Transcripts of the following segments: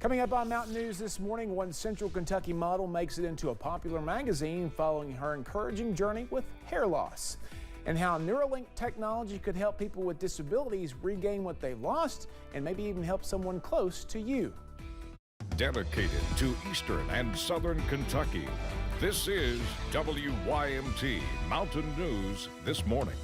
Coming up on Mountain News this morning, one Central Kentucky model makes it into a popular magazine following her encouraging journey with hair loss, and how Neuralink technology could help people with disabilities regain what they've lost and maybe even help someone close to you. Dedicated to Eastern and Southern Kentucky, this is WYMT Mountain News This Morning.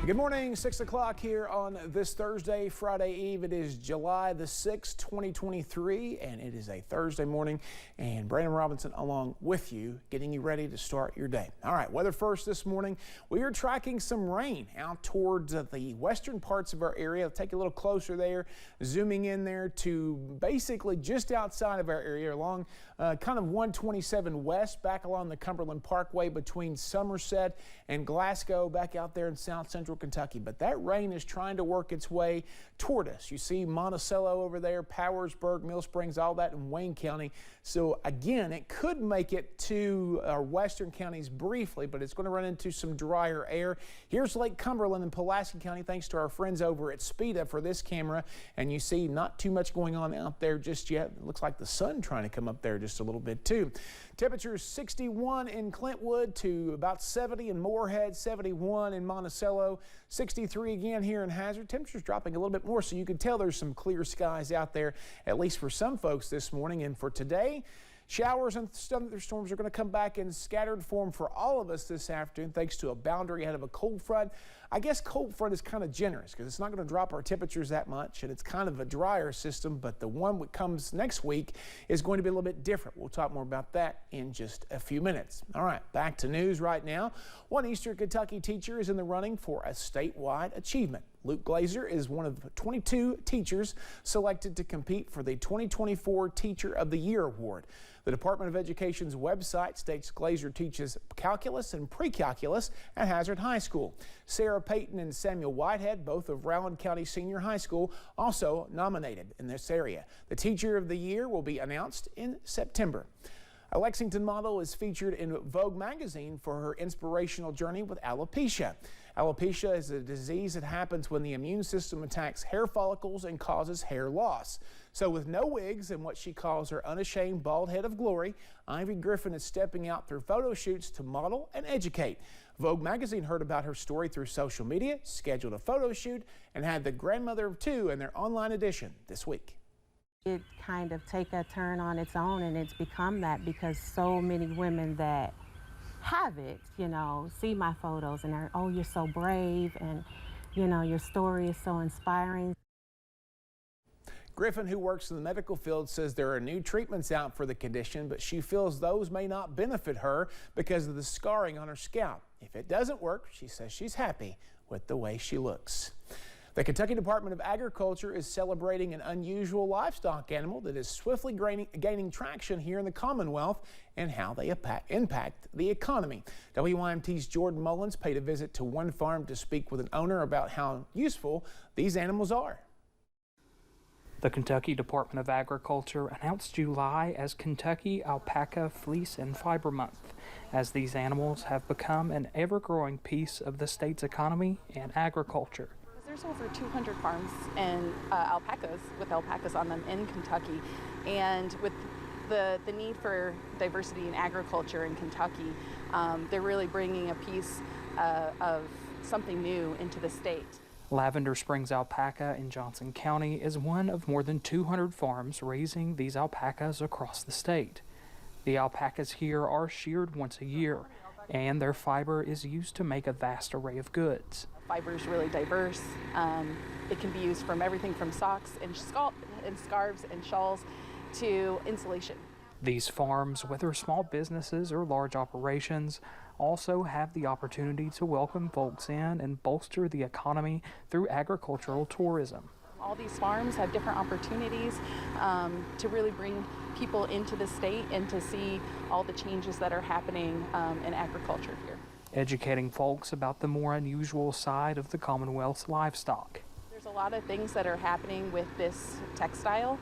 Good morning, 6 o'clock here on this Thursday, Friday Eve. It is July the 6th, 2023, and it is a Thursday morning, and Brandon Robinson along with you, getting you ready to start your day. All right, weather first this morning. We are tracking some rain out towards the western parts of our area. I'll take a little closer there, zooming in there to basically just outside of our area along kind of 127 west, back along the Cumberland Parkway between Somerset and Glasgow, back out there in south central Kentucky. But that rain is trying to work its way toward us. You see Monticello over there, Powersburg, Mill Springs, all that in Wayne County. So again, it could make it to our western counties briefly, but it's going to run into some drier air. Here's Lake Cumberland in Pulaski County, thanks to our friends over at Speda for this camera. And you see not too much going on out there just yet. It looks like the sun trying to come up there just a little bit too. Temperatures 61 in Clintwood to about 70 in Moorhead, 71 in Monticello, 63 again here in Hazard. Temperatures dropping a little bit more, so you can tell there's some clear skies out there, at least for some folks this morning. And for today, showers and thunderstorms are going to come back in scattered form for all of us this afternoon, thanks to a boundary ahead of a cold front. I guess cold front is kind of generous because it's not going to drop our temperatures that much, and it's kind of a drier system, but the one that comes next week is going to be a little bit different. We'll talk more about that in just a few minutes. All right, back to news right now. One Eastern Kentucky teacher is in the running for a statewide achievement. Luke Glazer is one of 22 teachers selected to compete for the 2024 Teacher of the Year Award. The Department of Education's website states Glazer teaches calculus and pre-calculus at Hazard High School. Sarah Payton and Samuel Whitehead, both of Rowan County Senior High School, also nominated in this area. The Teacher of the Year will be announced in September. A Lexington model is featured in Vogue magazine for her inspirational journey with alopecia. Alopecia is a disease that happens when the immune system attacks hair follicles and causes hair loss. So with no wigs and what she calls her unashamed bald head of glory, Ivy Griffin is stepping out through photo shoots to model and educate. Vogue magazine heard about her story through social media, scheduled a photo shoot, and had the grandmother of two in their online edition this week. It kind of take a turn on its own, and it's become that because so many women that have it, you know, see my photos and are, oh, you're so brave, and, you know, your story is so inspiring. Griffin, who works in the medical field, says there are new treatments out for the condition, but she feels those may not benefit her because of the scarring on her scalp. If it doesn't work, she says she's happy with the way she looks. The Kentucky Department of Agriculture is celebrating an unusual livestock animal that is swiftly gaining traction here in the Commonwealth and how they impact the economy. WYMT's Jordan Mullins paid a visit to one farm to speak with an owner about how useful these animals are. The Kentucky Department of Agriculture announced July as Kentucky Alpaca Fleece and Fiber Month, as these animals have become an ever-growing piece of the state's economy and agriculture. There's over 200 farms and alpacas with alpacas on them in Kentucky, and with the need for diversity in agriculture in Kentucky, they're really bringing a piece of something new into the state. Lavender Springs Alpaca in Johnson County is one of more than 200 farms raising these alpacas across the state. The alpacas here are sheared once a year, and their fiber is used to make a vast array of goods. Fiber is really diverse. It can be used from everything from socks and scarves and shawls to insulation. These farms, whether small businesses or large operations, also have the opportunity to welcome folks in and bolster the economy through agricultural tourism. All these farms have different opportunities to really bring people into the state and to see all the changes that are happening in agriculture here. Educating folks about the more unusual side of the Commonwealth's livestock. There's a lot of things that are happening with this textile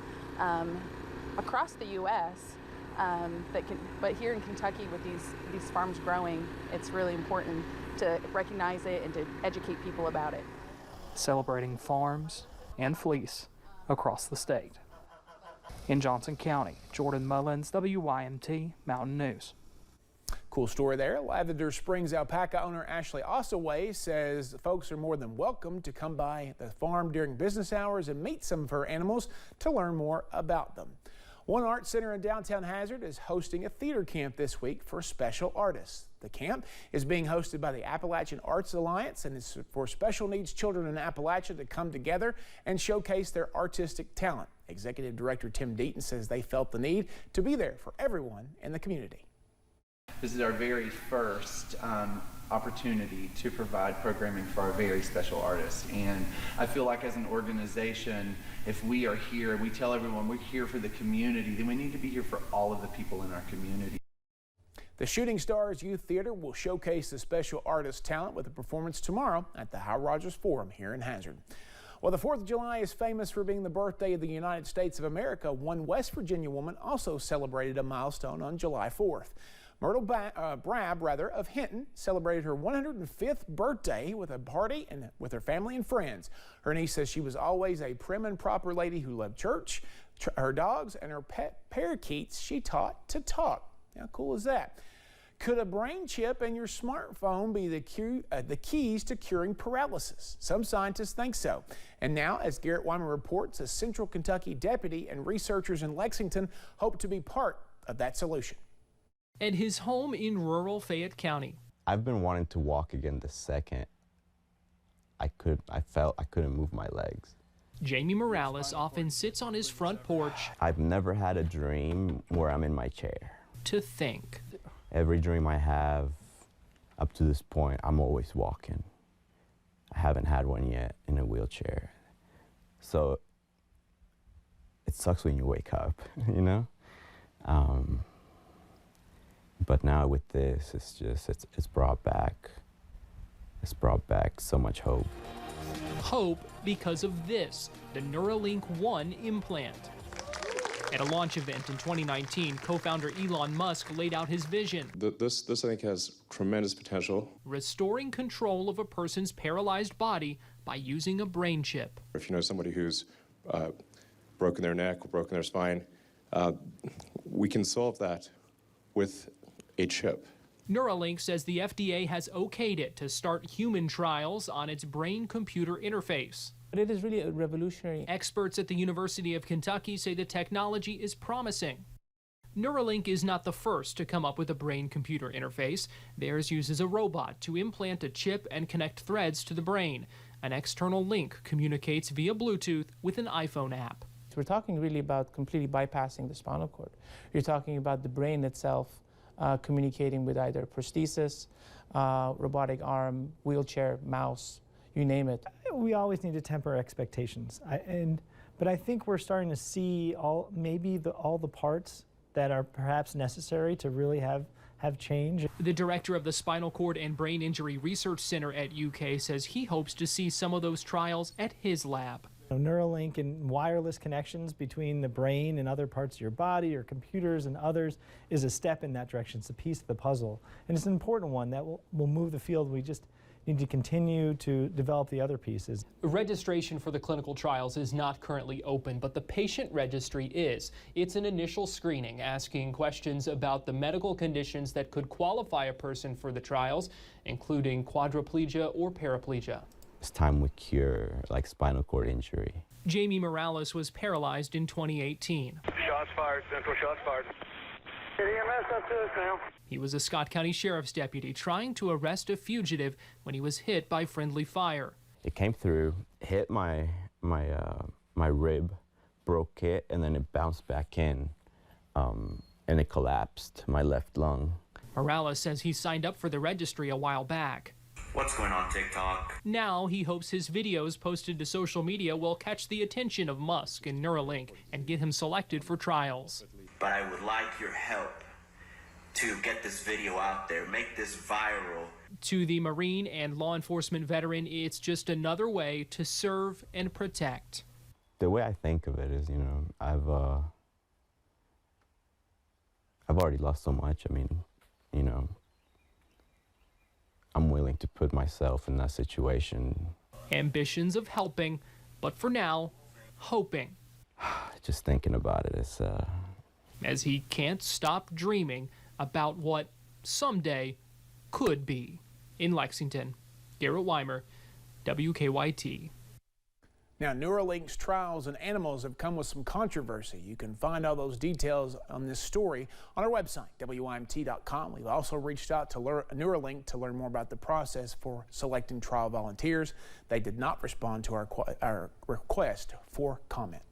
across the U.S. But here in Kentucky with these farms growing, it's really important to recognize it and to educate people about it. Celebrating farms and fleece, across the state. In Johnson County, Jordan Mullins, WYMT Mountain News. Cool story there. Lavender Springs alpaca owner Ashley Ossaway says folks are more than welcome to come by the farm during business hours and meet some of her animals to learn more about them. One art center in downtown Hazard is hosting a theater camp this week for special artists. The camp is being hosted by the Appalachian Arts Alliance and is for special needs children in Appalachia to come together and showcase their artistic talent. Executive Director Tim Deaton says they felt the need to be there for everyone in the community. This is our very first opportunity to provide programming for our very special artists. And I feel like as an organization, if we are here, we tell everyone we're here for the community, then we need to be here for all of the people in our community. The Shooting Stars Youth Theater will showcase the special artist talent with a performance tomorrow at the Hal Rogers Forum here in Hazard. Well, the 4th of July is famous for being the birthday of the United States of America. One West Virginia woman also celebrated a milestone on July 4th. Myrtle Brab of Hinton celebrated her 105th birthday with a party and with her family and friends. Her niece says she was always a prim and proper lady who loved church, her dogs, and her pet parakeets she taught to talk. How cool is that? Could a brain chip in your smartphone be the keys to curing paralysis? Some scientists think so. And now, as Garrett Wyman reports, a Central Kentucky deputy and researchers in Lexington hope to be part of that solution. At his home in rural Fayette County. I've been wanting to walk again the second I felt I couldn't move my legs. Jamie Morales often sits on his front porch. I've never had a dream where I'm in my chair. To think. Every dream I have up to this point, I'm always walking. I haven't had one yet in a wheelchair. So it sucks when you wake up, you know? But now with this, it's brought back so much hope. Hope because of this, the Neuralink One implant. At a launch event in 2019, co-founder Elon Musk laid out his vision. This I think has tremendous potential. Restoring control of a person's paralyzed body by using a brain chip. If you know somebody who's broken their neck or broken their spine, we can solve that with a chip. Neuralink says the FDA has okayed it to start human trials on its brain-computer interface. But it is really a revolutionary. Experts at the University of Kentucky say the technology is promising. Neuralink is not the first to come up with a brain-computer interface. Theirs uses a robot to implant a chip and connect threads to the brain. An external link communicates via Bluetooth with an iPhone app. We're talking really about completely bypassing the spinal cord. You're talking about the brain itself communicating with either prosthesis, robotic arm, wheelchair, mouse, you name it. We always need to temper expectations, but I think we're starting to see all the parts that are perhaps necessary to really have change. The director of the Spinal Cord and Brain Injury Research Center at UK says he hopes to see some of those trials at his lab. Neuralink and wireless connections between the brain and other parts of your body or computers and others is a step in that direction. It's a piece of the puzzle, and it's an important one that will move the field. We just need to continue to develop the other pieces. Registration for the clinical trials is not currently open, but the patient registry is. It's an initial screening asking questions about the medical conditions that could qualify a person for the trials, including quadriplegia or paraplegia. It's time we cure like spinal cord injury. Jamie Morales was paralyzed in 2018. Shots fired, Central, shots fired. EMS up to us now. He was a Scott County Sheriff's deputy trying to arrest a fugitive when he was hit by friendly fire. It came through, hit my rib, broke it, and then it bounced back in, and it collapsed my left lung. Morales says he signed up for the registry a while back. What's going on TikTok? Now he hopes his videos posted to social media will catch the attention of Musk and Neuralink and get him selected for trials. But I would like your help to get this video out there, make this viral. To the Marine and law enforcement veteran, it's just another way to serve and protect. The way I think of it is, you know, I've already lost so much. I mean, you know, I'm willing to put myself in that situation. Ambitions of helping, but for now, hoping. just thinking about it. It's As he can't stop dreaming about what someday could be. In Lexington, Garrett Weimer, WKYT. Now, Neuralink's trials in animals have come with some controversy. You can find all those details on this story on our website, WYMT.com. We've also reached out to Neuralink to learn more about the process for selecting trial volunteers. They did not respond to our request for comment.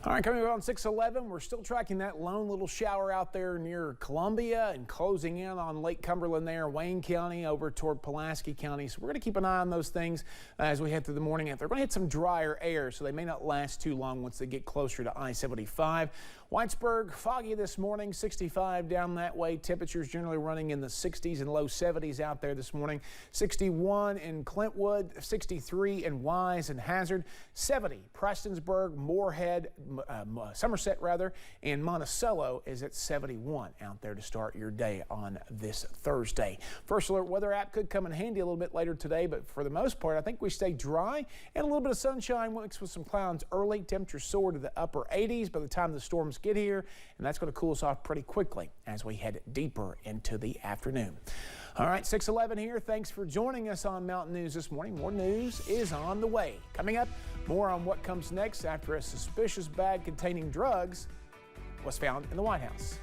All right, coming up on 6:11, we're still tracking that lone little shower out there near Columbia and closing in on Lake Cumberland there, Wayne County over toward Pulaski County. So we're going to keep an eye on those things as we head through the morning. They're going to hit some drier air, so they may not last too long once they get closer to I-75. Whitesburg, foggy this morning, 65 down that way. Temperatures generally running in the 60s and low 70s out there this morning. 61 in Clintwood, 63 in Wise and Hazard, 70 Prestonsburg, Moorhead, Somerset rather, and Monticello is at 71 out there to start your day on this Thursday. First Alert weather app could come in handy a little bit later today, but for the most part, I think we stay dry and a little bit of sunshine mixed with some clouds early. Temperatures soar to the upper 80s by the time the storms get here, and that's going to cool us off pretty quickly as we head deeper into the afternoon. All right, 6:11 here. Thanks for joining us on Mountain News this morning. More news is on the way. Coming up, more on what comes next after a suspicious bag containing drugs was found in the White House.